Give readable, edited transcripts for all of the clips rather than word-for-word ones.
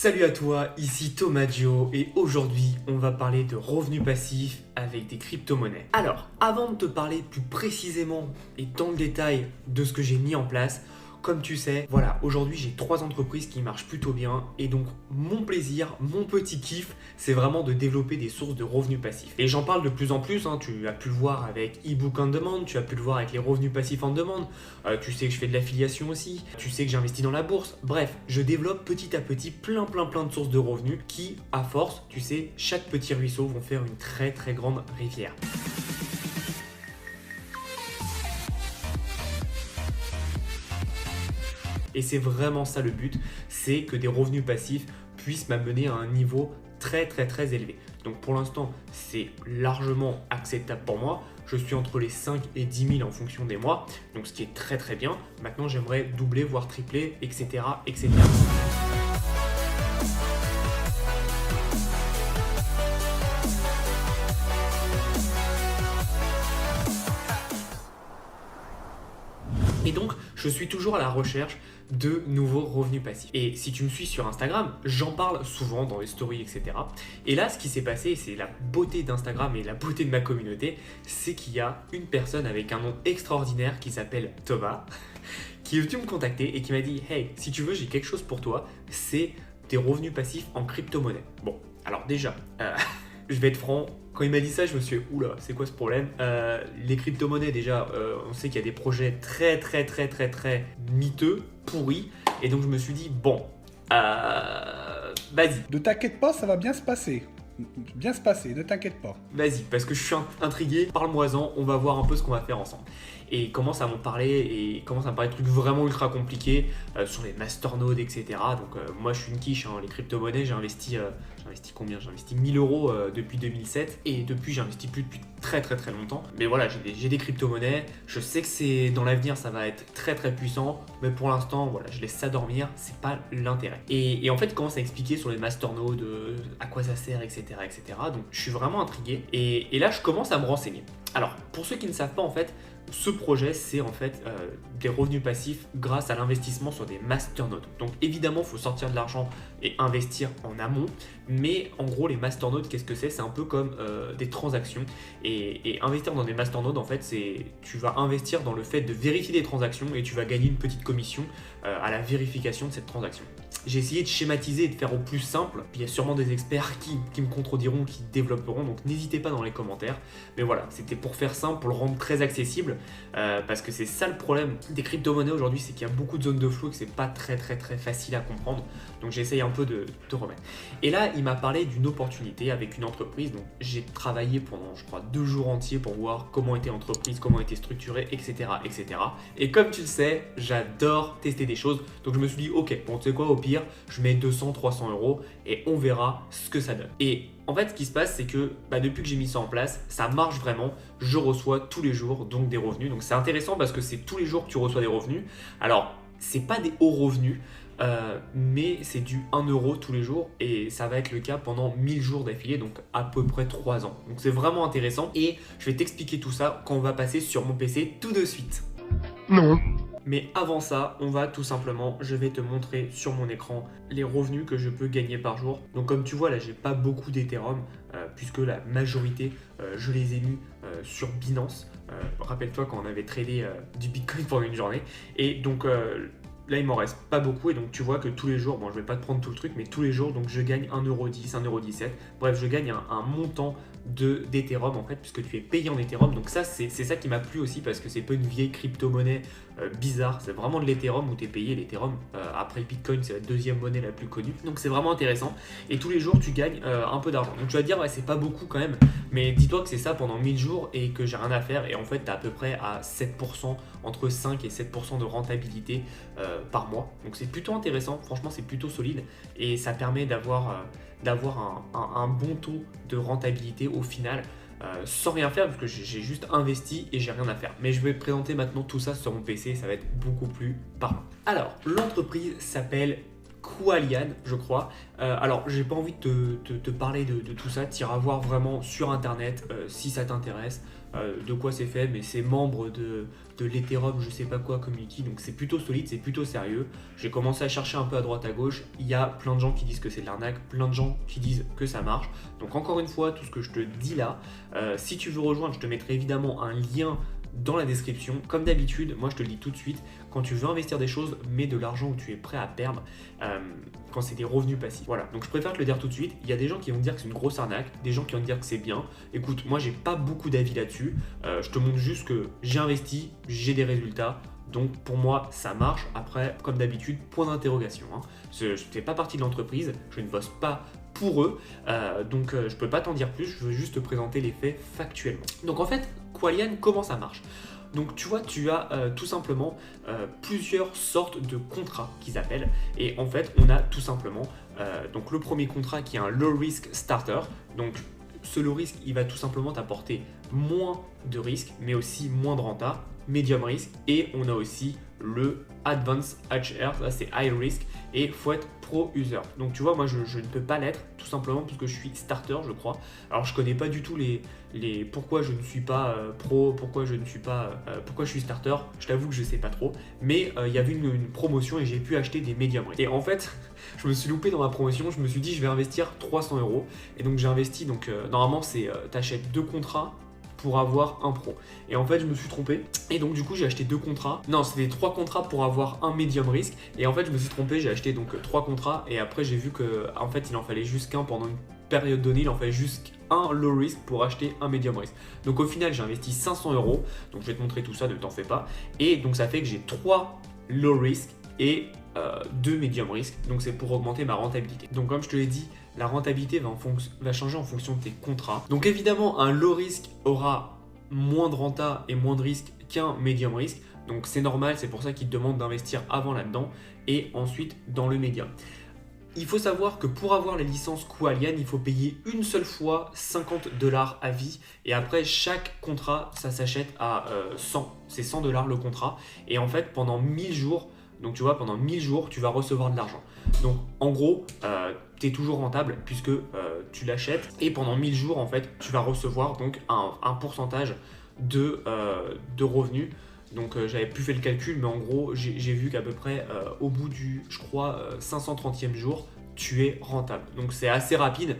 Salut à toi, ici Tomaggio et aujourd'hui on va parler de revenus passifs avec des crypto-monnaies. Alors, avant de te parler plus précisément et dans le détail de ce que j'ai mis en place, comme tu sais, voilà, aujourd'hui j'ai 3 entreprises qui marchent plutôt bien et donc mon plaisir, mon petit kiff, c'est vraiment de développer des sources de revenus passifs. Et j'en parle de plus en plus, tu as pu le voir avec eBook on Demand, tu as pu le voir avec les revenus passifs on demande, tu sais que je fais de l'affiliation aussi, tu sais que j'investis dans la bourse, bref, je développe petit à petit plein de sources de revenus qui, à force, tu sais, chaque petit ruisseau vont faire une très grande rivière. Et c'est vraiment ça le but, c'est que des revenus passifs puissent m'amener à un niveau très élevé. Donc pour l'instant, c'est largement acceptable pour moi. Je suis entre les 5 et 10 000 en fonction des mois, donc ce qui est très bien. Maintenant, j'aimerais doubler, voire tripler, etc. Et donc, je suis toujours à la recherche de nouveaux revenus passifs. Et si tu me suis sur Instagram, j'en parle souvent dans les stories, etc. Et là, ce qui s'est passé, c'est la beauté d'Instagram et la beauté de ma communauté, c'est qu'il y a une personne avec un nom extraordinaire qui s'appelle Thomas, qui est venu me contacter et qui m'a dit « Hey, si tu veux, j'ai quelque chose pour toi, c'est des revenus passifs en crypto-monnaie. » Bon, alors déjà, je vais être franc, quand il m'a dit ça, je me suis dit, oula, c'est quoi ce problème? Les crypto-monnaies, déjà, on sait qu'il y a des projets très miteux, pourris, et donc je me suis dit, bon, vas-y. Ne t'inquiète pas, ça va bien se passer. Bien se passer, ne t'inquiète pas. Vas-y, parce que je suis intrigué, parle-moi-en, on va voir un peu ce qu'on va faire ensemble. Et il commence à m'en parler, et il commence à me parler de trucs vraiment ultra compliqués sur les masternodes, etc. Donc moi je suis une quiche, les crypto-monnaies, j'ai investi combien? J'ai investi 1000 euros depuis 2007, et depuis j'ai investi plus depuis très longtemps. Mais voilà, j'ai des crypto-monnaies, je sais que c'est dans l'avenir ça va être très puissant, mais pour l'instant, voilà, je laisse ça dormir, c'est pas l'intérêt. Et en fait, il commence à expliquer sur les masternodes, à quoi ça sert, etc. Donc je suis vraiment intrigué, et là je commence à me renseigner. Alors, pour ceux qui ne savent pas, en fait, ce projet, c'est en fait des revenus passifs grâce à l'investissement sur des masternodes. Donc évidemment, il faut sortir de l'argent et investir en amont, mais en gros, les masternodes, qu'est-ce que c'est? C'est un peu comme des transactions. Et investir dans des masternodes, en fait, c'est tu vas investir dans le fait de vérifier des transactions et tu vas gagner une petite commission à la vérification de cette transaction. J'ai essayé de schématiser et de faire au plus simple. Il y a sûrement des experts qui me contrediront, qui développeront, donc n'hésitez pas dans les commentaires. Mais voilà, c'était pour faire simple, pour le rendre très accessible, parce que c'est ça le problème des crypto-monnaies aujourd'hui, c'est qu'il y a beaucoup de zones de flou et que c'est pas très facile à comprendre. Donc j'essaye un peu de te remettre. Et là, il m'a parlé d'une opportunité avec une entreprise. Donc j'ai travaillé pendant, je crois, 2 jours entiers pour voir comment était l'entreprise, comment était structurée, etc. Et comme tu le sais, j'adore tester des choses. Donc je me suis dit, ok, bon, tu sais quoi, au pire, je mets 200-300 euros et on verra ce que ça donne. Et en fait, ce qui se passe, c'est que depuis que j'ai mis ça en place, ça marche vraiment. Je reçois tous les jours donc des revenus. Donc c'est intéressant parce que c'est tous les jours que tu reçois des revenus. Alors, c'est pas des hauts revenus, mais c'est du 1 euro tous les jours et ça va être le cas pendant 1000 jours d'affilée, donc à peu près 3 ans. Donc c'est vraiment intéressant et je vais t'expliquer tout ça quand on va passer sur mon PC tout de suite. Non. Mais avant ça, je vais te montrer sur mon écran les revenus que je peux gagner par jour. Donc comme tu vois là, j'ai pas beaucoup d'Ethereum puisque la majorité, je les ai mis sur Binance. Rappelle-toi quand on avait tradé du Bitcoin pendant une journée. Et donc là, il m'en reste pas beaucoup et donc tu vois que tous les jours, bon je vais pas te prendre tout le truc, mais tous les jours, donc je gagne 1,10€, 1,17€. Bref, je gagne un montant d'Ethereum en fait, puisque tu es payé en Ethereum. Donc ça, c'est ça qui m'a plu aussi parce que c'est pas une vieille crypto-monnaie bizarre, c'est vraiment de l'Ethereum où tu es payé. L'Ethereum, après Bitcoin, c'est la deuxième monnaie la plus connue. Donc c'est vraiment intéressant et tous les jours, tu gagnes un peu d'argent. Donc tu vas te dire, ouais, c'est pas beaucoup quand même, mais dis-toi que c'est ça pendant 1000 jours et que j'ai rien à faire. Et en fait, tu as à peu près à 7%, entre 5 et 7% de rentabilité par mois. Donc c'est plutôt intéressant, franchement c'est plutôt solide et ça permet d'avoir un bon taux de rentabilité au final sans rien faire parce que j'ai juste investi et j'ai rien à faire. Mais je vais présenter maintenant tout ça sur mon PC, ça va être beaucoup plus parlant. Alors l'entreprise s'appelle Qualian, je crois. Alors, j'ai pas envie de te parler de tout ça. Tu iras voir vraiment sur internet si ça t'intéresse. de quoi c'est fait, mais c'est membre de l'Ethereum, je sais pas quoi, community, donc c'est plutôt solide, c'est plutôt sérieux. J'ai commencé à chercher un peu à droite à gauche, il y a plein de gens qui disent que c'est de l'arnaque, plein de gens qui disent que ça marche. Donc encore une fois, tout ce que je te dis là, si tu veux rejoindre, je te mettrai évidemment un lien dans la description. Comme d'habitude, moi je te le dis tout de suite, quand tu veux investir des choses, mets de l'argent où tu es prêt à perdre quand c'est des revenus passifs. Voilà, donc je préfère te le dire tout de suite. Il y a des gens qui vont dire que c'est une grosse arnaque, des gens qui vont dire que c'est bien. Écoute, moi j'ai pas beaucoup d'avis là-dessus. Je te montre juste que j'ai investi, j'ai des résultats. Donc pour moi, ça marche. Après, comme d'habitude, point d'interrogation. Je ne fais pas partie de l'entreprise, je ne bosse pas pour eux, donc je peux pas t'en dire plus, je veux juste te présenter les faits factuellement. Donc en fait, Qualian, comment ça marche? Donc tu vois, tu as tout simplement plusieurs sortes de contrats qu'ils appellent, et en fait on a tout simplement donc le premier contrat qui est un low risk starter. Donc ce low risk, il va tout simplement t'apporter moins de risque, mais aussi moins de renta, medium risk, et on a aussi le advanced HR, ça c'est high risk, et faut être pro user. Donc tu vois, moi je ne peux pas l'être, tout simplement parce que je suis starter, je crois. Alors je connais pas du tout les pourquoi je ne suis pas pro, pourquoi je suis starter, je t'avoue que je sais pas trop, mais il y avait une promotion et j'ai pu acheter des medium risk. Et en fait, je me suis loupé dans ma promotion, je me suis dit je vais investir 300 €, et donc j'ai investi, donc normalement c'est t'achètes 2 contrats pour avoir un pro. Et en fait, je me suis trompé. Et donc, du coup, j'ai acheté 2 contrats. Non, c'était 3 contrats pour avoir un medium risk. Et en fait, je me suis trompé. J'ai acheté donc 3 contrats. Et après, j'ai vu que en fait, il en fallait juste qu'un pendant une période donnée. Il en fallait juste un low risk pour acheter un medium risk. Donc, au final, j'ai investi 500 €. Donc, je vais te montrer tout ça, ne t'en fais pas. Et donc, ça fait que j'ai 3 low risk et 2 medium risk. Donc, c'est pour augmenter ma rentabilité. Donc, comme je te l'ai dit, la rentabilité va changer en fonction de tes contrats. Donc évidemment, un low risk aura moins de renta et moins de risque qu'un medium risk. Donc c'est normal, c'est pour ça qu'ils te demandent d'investir avant là-dedans et ensuite dans le medium. Il faut savoir que pour avoir les licences Qualian, il faut payer une seule fois 50 $ à vie. Et après, chaque contrat, ça s'achète à 100. C'est 100 $ le contrat. Et en fait, pendant 1000 jours, donc tu vois, pendant 1000 jours, tu vas recevoir de l'argent. Donc en gros, tu es toujours rentable puisque tu l'achètes et pendant 1000 jours, en fait, tu vas recevoir donc un pourcentage de revenus. Donc j'avais plus fait le calcul, mais en gros, j'ai vu qu'à peu près au bout du, je crois, 530e jour, tu es rentable. Donc c'est assez rapide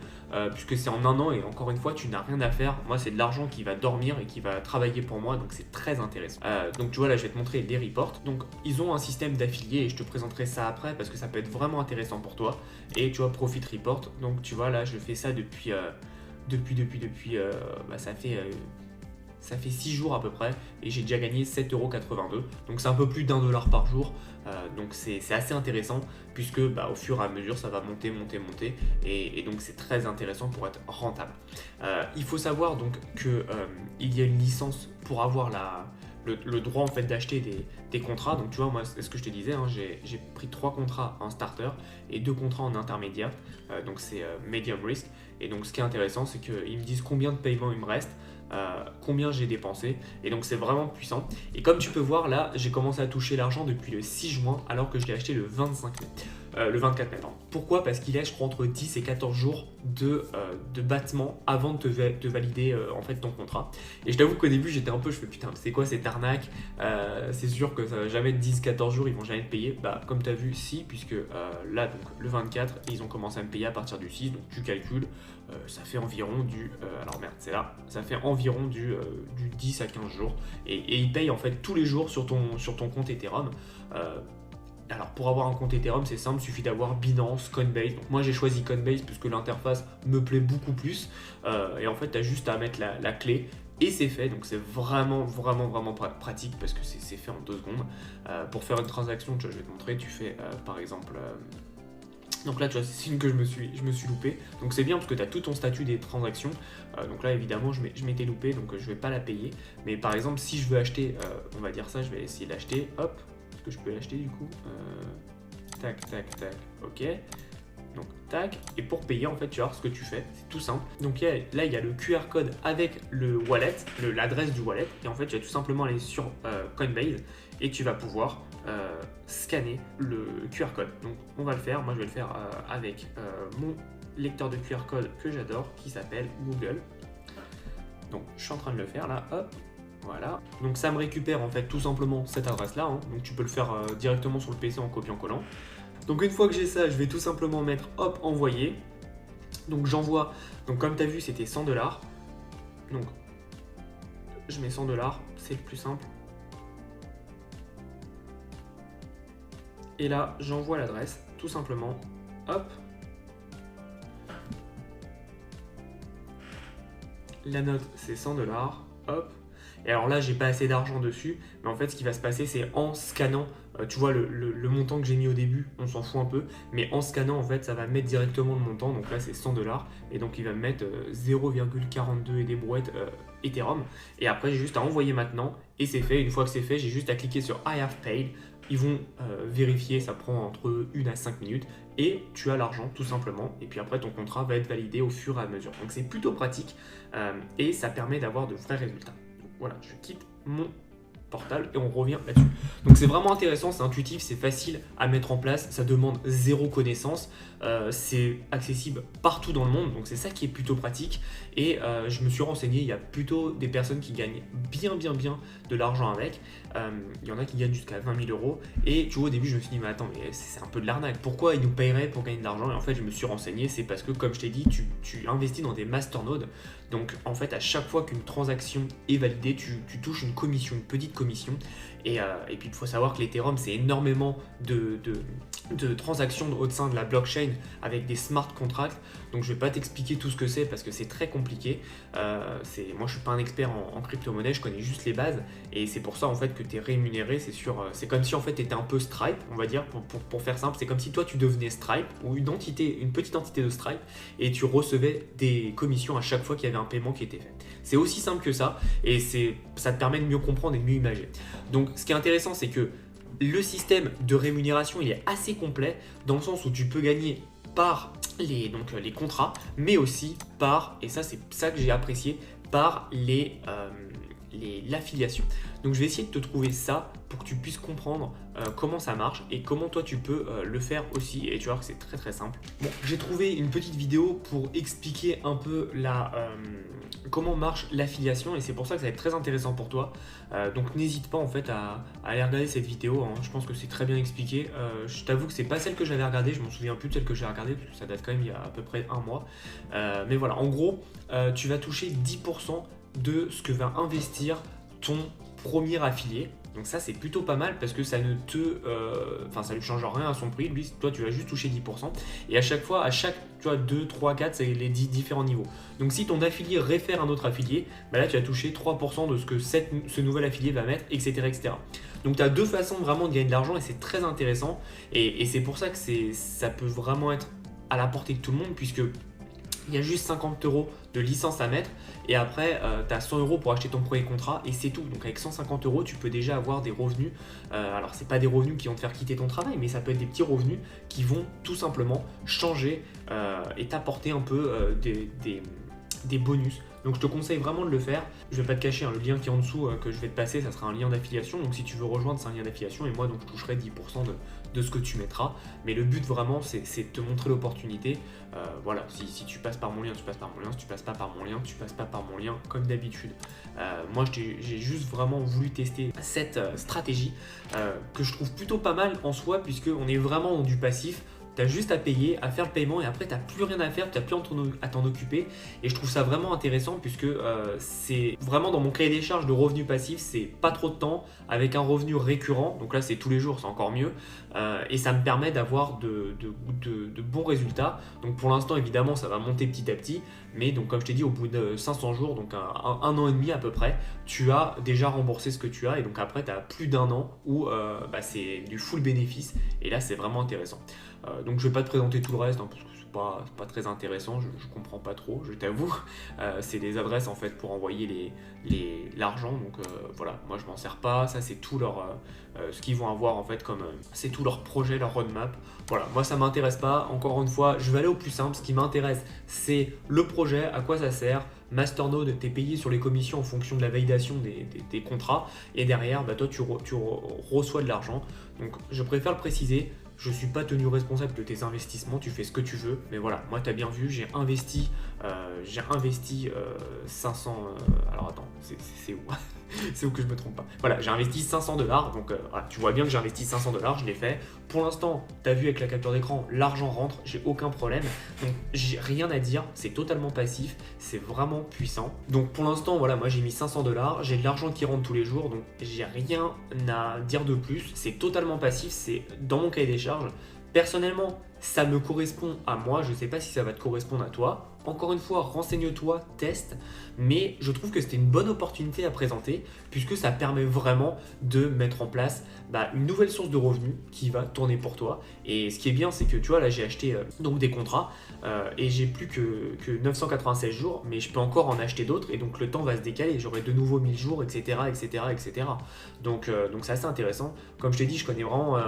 puisque c'est en un an et encore une fois, tu n'as rien à faire. Moi, c'est de l'argent qui va dormir et qui va travailler pour moi, donc c'est très intéressant. Donc tu vois, là, je vais te montrer les reports. Donc ils ont un système d'affiliés et je te présenterai ça après parce que ça peut être vraiment intéressant pour toi. Et tu vois, Profit Report. Donc tu vois, là, je fais ça depuis ça fait 6 jours à peu près et j'ai déjà gagné 7,82 €. Donc c'est un peu plus d'1 $ par jour. Donc c'est assez intéressant puisque au fur et à mesure ça va monter et donc c'est très intéressant pour être rentable. Il faut savoir donc qu'il y a une licence pour avoir le droit en fait d'acheter des contrats. Donc tu vois, moi c'est ce que je te disais, j'ai pris 3 contrats en starter et 2 contrats en intermédiaire. Donc c'est medium risk. Et donc ce qui est intéressant, c'est qu'ils me disent combien de paiements il me reste, combien j'ai dépensé, et donc c'est vraiment puissant. Et comme tu peux voir là, j'ai commencé à toucher l'argent depuis le 6 juin alors que je l'ai acheté le 25 mai. Le 24 mai. Pourquoi? Parce qu'il y a, je crois, entre 10 et 14 jours de battement avant de te valider en fait ton contrat. Et je t'avoue qu'au début, j'étais un peu, je fais putain, c'est quoi cette arnaque? C'est sûr que ça va jamais être 10-14 jours, ils vont jamais te payer. Comme tu as vu, si, puisque là, donc le 24, ils ont commencé à me payer à partir du 6, donc tu calcules, ça fait environ alors merde, c'est là, ça fait environ du 10 à 15 jours. Et ils payent en fait tous les jours sur ton compte Ethereum. Alors pour avoir un compte Ethereum, c'est simple, il suffit d'avoir Binance, Coinbase. Donc moi j'ai choisi Coinbase puisque l'interface me plaît beaucoup plus. Et en fait tu as juste à mettre la clé et c'est fait. Donc c'est vraiment pratique parce que c'est fait en 2 secondes. Pour faire une transaction, je vais te montrer, tu fais par exemple... Donc là tu vois, c'est une que je me suis loupé. Donc c'est bien parce que tu as tout ton statut des transactions. Donc là évidemment je m'étais loupé, donc je vais pas la payer. Mais par exemple si je veux acheter, on va dire ça, je vais essayer d'acheter, hop. Que je peux l'acheter du coup, tac, ok, donc tac, et pour payer en fait tu vas voir ce que tu fais, c'est tout simple. Donc là il y a le QR code avec le wallet, l'adresse du wallet, et en fait tu vas tout simplement aller sur Coinbase et tu vas pouvoir scanner le QR code. Donc on va le faire, moi je vais le faire avec mon lecteur de QR code que j'adore qui s'appelle Google. Donc je suis en train de le faire là, hop, voilà. Donc ça me récupère en fait tout simplement cette adresse là, hein. Donc tu peux le faire directement sur le PC en copiant-collant. Donc une fois que j'ai ça, je vais tout simplement mettre hop, envoyer. Donc j'envoie, donc comme tu as vu c'était 100$. Donc je mets 100$, c'est le plus simple. Et là j'envoie l'adresse, tout simplement, hop. La note c'est 100$, hop. Et alors là j'ai pas assez d'argent dessus, mais en fait ce qui va se passer c'est en scannant, tu vois le montant que j'ai mis au début, on s'en fout un peu, mais en scannant en fait ça va mettre directement le montant, donc là c'est 100$, et donc il va me mettre 0,42 et des brouettes Ethereum, et après j'ai juste à envoyer maintenant, et c'est fait. Une fois que c'est fait, j'ai juste à cliquer sur I have paid, ils vont vérifier, ça prend entre 1 à 5 minutes, et tu as l'argent tout simplement, et puis après ton contrat va être validé au fur et à mesure. Donc c'est plutôt pratique, et ça permet d'avoir de vrais résultats. Voilà, je quitte mon portal et on revient là-dessus. Donc c'est vraiment intéressant, c'est intuitif, c'est facile à mettre en place, ça demande zéro connaissance, c'est accessible partout dans le monde, donc c'est ça qui est plutôt pratique. Et je me suis renseigné, il y a plutôt des personnes qui gagnent bien de l'argent avec. Il y en a qui gagnent jusqu'à 20 000 €. Et tu vois, au début je me suis dit mais attends, mais c'est un peu de l'arnaque, pourquoi ils nous paieraient pour gagner de l'argent? Et en fait je me suis renseigné, c'est parce que comme je t'ai dit, tu investis dans des masternodes. Donc en fait à chaque fois qu'une transaction est validée, tu touches une commission, une petite commission. Et puis il faut savoir que l'Ethereum c'est énormément de transactions au sein de la blockchain avec des smart contracts. Donc je vais pas t'expliquer tout ce que c'est parce que c'est très compliqué. Moi je suis pas un expert en crypto-monnaie, je connais juste les bases, et c'est pour ça en fait que tu es rémunéré. C'est comme si en fait tu étais un peu Stripe, on va dire, pour faire simple. C'est comme si toi tu devenais Stripe ou une petite entité de Stripe, et tu recevais des commissions à chaque fois qu'il y avait un paiement qui était fait. C'est aussi simple que ça, et ça te permet de mieux comprendre et de mieux imaginer. Donc ce qui est intéressant, c'est que le système de rémunération il est assez complet, dans le sens où tu peux gagner par les contrats, mais aussi par, et ça c'est ça que j'ai apprécié, par l'affiliation. Donc je vais essayer de te trouver ça pour que tu puisses comprendre comment ça marche et comment toi tu peux le faire aussi, et tu vois que c'est très simple. Bon, j'ai trouvé une petite vidéo pour expliquer un peu comment marche l'affiliation, et c'est pour ça que ça va être très intéressant pour toi. Donc n'hésite pas en fait à aller regarder cette vidéo, hein. Je pense que c'est très bien expliqué. Je t'avoue que c'est pas celle que j'avais regardée, je m'en souviens plus de celle que j'ai regardée parce que ça date quand même il y a à peu près un mois. Mais voilà, en gros, tu vas toucher 10% de ce que va investir ton premier affilié. Donc ça c'est plutôt pas mal parce que ça ne ça lui change rien à son prix. Lui, toi tu vas juste toucher 10%, et à chaque fois, tu vois, 2, 3, 4, c'est les 10 différents niveaux. Donc si ton affilié réfère un autre affilié, bah là tu vas toucher 3% de ce que ce nouvel affilié va mettre, etc. Donc tu as deux façons vraiment de gagner de l'argent, et c'est très intéressant, et c'est pour ça que ça peut vraiment être à la portée de tout le monde, puisque il y a juste 50 € de licence à mettre, et après tu as 100 € pour acheter ton premier contrat, et c'est tout. Donc avec 150 € tu peux déjà avoir des revenus. Alors c'est pas des revenus qui vont te faire quitter ton travail, mais ça peut être des petits revenus qui vont tout simplement changer et t'apporter un peu des bonus. Donc je te conseille vraiment de le faire. Je vais pas te cacher, hein, le lien qui est en dessous que je vais te passer, ça sera un lien d'affiliation. Donc si tu veux rejoindre, c'est un lien d'affiliation, et moi donc je toucherai 10% de ce que tu mettras. Mais le but vraiment c'est de te montrer l'opportunité. Voilà, si tu passes par mon lien, tu passes par mon lien. Si tu passes pas par mon lien, tu passes pas par mon lien, comme d'habitude. Moi j'ai juste vraiment voulu tester cette stratégie que je trouve plutôt pas mal en soi, puisqu'on est vraiment dans du passif. Tu as juste à payer, à faire le paiement, et après tu n'as plus rien à faire, tu n'as plus à t'en occuper. Et je trouve ça vraiment intéressant, puisque c'est vraiment dans mon cahier des charges de revenus passifs, c'est pas trop de temps, avec un revenu récurrent. Donc là c'est tous les jours, c'est encore mieux. Et ça me permet d'avoir de bons résultats. Donc pour l'instant évidemment ça va monter petit à petit, mais donc comme je t'ai dit, au bout de 500 jours, donc un an et demi à peu près, tu as déjà remboursé ce que tu as, et donc après tu as plus d'un an où c'est du full bénéfice, et là c'est vraiment intéressant. Donc je vais pas te présenter tout le reste, hein, parce que c'est pas très intéressant, je comprends pas trop, je t'avoue. C'est des adresses en fait pour envoyer l'argent, donc voilà, moi je m'en sers pas. Ça c'est tout ce qu'ils vont avoir en fait, comme c'est tout leur projet, leur roadmap. Voilà, moi ça m'intéresse pas. Encore une fois, je vais aller au plus simple. Ce qui m'intéresse, c'est le projet, à quoi ça sert. Masternode, tu es payé sur les commissions en fonction de la validation des contrats, et derrière toi tu reçois de l'argent. Donc je préfère le préciser. je suis pas tenu responsable de tes investissements, tu fais ce que tu veux. Mais voilà, moi, tu as bien vu, j'ai investi 500. Alors attends, c'est où c'est où que je me trompe pas. Voilà, j'ai investi 500 $. Donc voilà, tu vois bien que j'ai investi 500 $, je l'ai fait. Pour l'instant, tu as vu avec la capture d'écran, l'argent rentre, j'ai aucun problème. Donc j'ai rien à dire, c'est totalement passif, c'est vraiment puissant. Donc pour l'instant, voilà, moi j'ai mis 500 $, j'ai de l'argent qui rentre tous les jours, donc j'ai rien à dire de plus. C'est totalement passif, c'est dans mon cahier des charges. Personnellement, ça me correspond à moi, je ne sais pas si ça va te correspondre à toi. Encore une fois, renseigne-toi, teste, mais je trouve que c'était une bonne opportunité à présenter puisque ça permet vraiment de mettre en place une nouvelle source de revenus qui va tourner pour toi. Et ce qui est bien, c'est que tu vois, là j'ai acheté donc des contrats et j'ai plus que 996 jours, mais je peux encore en acheter d'autres et donc le temps va se décaler. J'aurai de nouveau 1000 jours, etc. etc., etc. Donc c'est assez intéressant. Comme je t'ai dit, je connais vraiment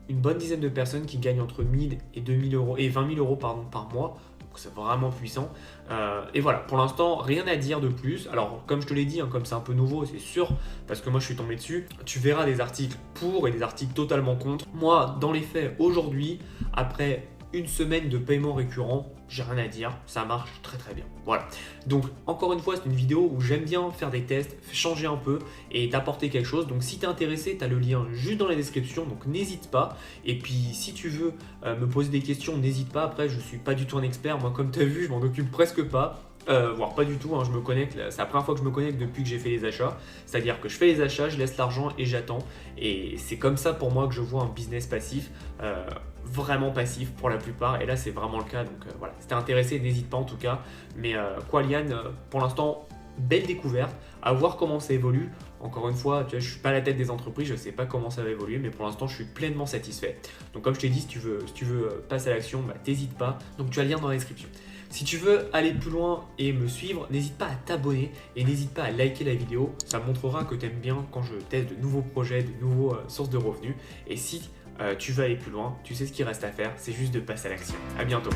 une bonne dizaine de personnes qui gagnent entre 1000 et 2000 euros et 20 000 euros par mois. C'est vraiment puissant. Et voilà, pour l'instant, rien à dire de plus. Alors, comme je te l'ai dit, comme c'est un peu nouveau, c'est sûr, parce que moi je suis tombé dessus, tu verras des articles pour et des articles totalement contre. Moi, dans les faits, aujourd'hui, après une semaine de paiement récurrent, j'ai rien à dire, ça marche très très bien. Voilà. Donc encore une fois, c'est une vidéo où j'aime bien faire des tests, changer un peu et t'apporter quelque chose. Donc si t'es intéressé, t'as le lien juste dans la description, donc n'hésite pas. Et puis si tu veux me poser des questions, n'hésite pas. Après, je suis pas du tout un expert. Moi, comme t'as vu, je m'en occupe presque pas. Voire pas du tout, je me connecte, c'est la première fois que je me connecte depuis que j'ai fait les achats, c'est-à-dire que je fais les achats, je laisse l'argent et j'attends, et c'est comme ça pour moi que je vois un business passif, vraiment passif pour la plupart, et là c'est vraiment le cas, donc voilà, si t'es intéressé, n'hésite pas en tout cas, mais Qualian, pour l'instant, belle découverte, à voir comment ça évolue. Encore une fois, tu vois, je suis pas à la tête des entreprises, je sais pas comment ça va évoluer, mais pour l'instant je suis pleinement satisfait. Donc comme je t'ai dit, si tu veux passer à l'action, t'hésites pas, donc tu as le lien dans la description. Si tu veux aller plus loin et me suivre, n'hésite pas à t'abonner et n'hésite pas à liker la vidéo. Ça montrera que tu aimes bien quand je teste de nouveaux projets, de nouvelles sources de revenus. Et si tu veux aller plus loin, tu sais ce qu'il reste à faire, c'est juste de passer à l'action. À bientôt.